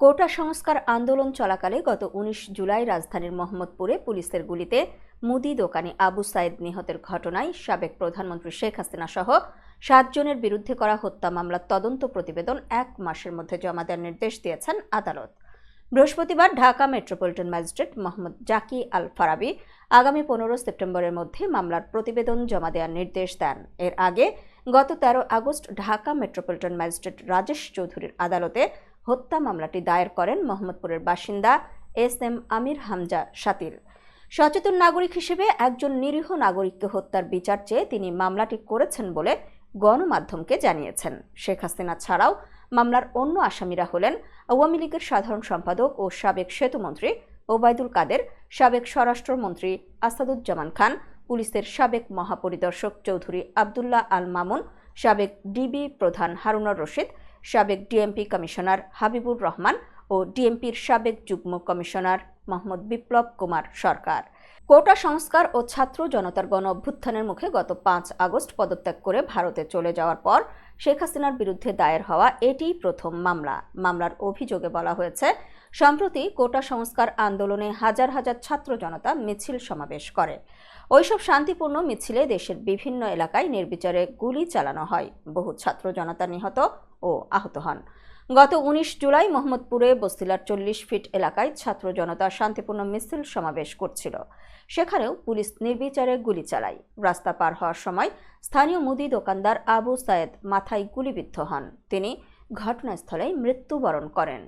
কোটা সংস্কার আন্দোলন চলাকালে গত ১৯ জুলাই রাজধানীর মোহাম্মদপুরে পুলিশের গুলিতে মুদি দোকানি আবু সাইদ নিহতের ঘটনায় সাবেক প্রধানমন্ত্রী শেখ হাসিনা সহ ৭ জনের বিরুদ্ধে করা হত্যা মামলার তদন্ত প্রতিবেদন ১ মাসের মধ্যে জমা দেওয়ার নির্দেশ দিয়েছেন আদালত। বৃহস্পতিবার ঢাকা মেট্রোপলিটন ম্যাজিস্ট্রেট মোহাম্মদ জাকি আল ফারাবী আগামী ১৫ সেপ্টেম্বরের মধ্যে মামলার প্রতিবেদন জমা দেওয়ার নির্দেশ দেন। এর আগে গত ১৩ August Dhaka metropolitan magistrate Rajesh চৌধুরীর আদালতে হত্যা মামলাটি দায়ের করেন মোহাম্মদপুরের বাসিন্দা এস.এম. আমির হামজা শাতিল। সচেতন নাগরিক হিসেবে একজন নিরীহ নাগরিককে হত্যার বিচার চেয়ে তিনি মামলাটি করেছেন বলে গণমাধ্যমকে জানিয়েছেন। শেখ হাসিনা ছাড়াও মামলার অন্য আসামিরা হলেন আওয়ামী লীগের সাধারণ সম্পাদক ও সাবেক সেতুমন্ত্রী ওবায়দুল কাদের, সাবেক স্বরাষ্ট্রমন্ত্রী আসাদুজ্জামান খান, পুলিশের সাবেক মহাপরিদর্শক চৌধুরী আবদুল্লাহ আল মামুন, সাবেক ডিবি প্রধান হারুনুর রশিদ, সাবেক ডিএমপি কমিশনার হাবিবুর রহমান ও ডিএমপির সাবেক যুগ্ম কমিশনার মোহাম্মদ বিপ্লব কুমার সরকার। কোটা সংস্কার ও ছাত্র জনতার গণ অভ্যুত্থানের মুখে গত ৫ আগস্ট পদত্যাগ করে ভারতে চলে যাওয়ার পর শেখ হাসিনার বিরুদ্ধে দায়ের হওয়া এটিই প্রথম মামলা। মামলার অভিযোগে বলা হয়েছে, সম্প্রতি কোটা সংস্কার আন্দোলনে হাজার হাজার ছাত্র জনতা মিছিল সমাবেশ করে। ওইসব শান্তিপূর্ণ মিছিলে দেশের বিভিন্ন এলাকায় নির্বিচারে গুলি চালানো হয়। বহু ছাত্র জনতা নিহত ও আহত হন। গত ১৯ জুলাই মোহাম্মদপুরে বস্তিলার ৪০ ফিট এলাকায় ছাত্র জনতা শান্তিপূর্ণ মিছিল সমাবেশ করছিল। সেখানেও পুলিশ নির্বিচারে গুলি চালায়। রাস্তা পার হওয়ার সময় স্থানীয় মুদি দোকানদার আবু সায়েদ মাথায় গুলিবিদ্ধ হন। তিনি ঘটনাস্থলেই মৃত্যুবরণ করেন।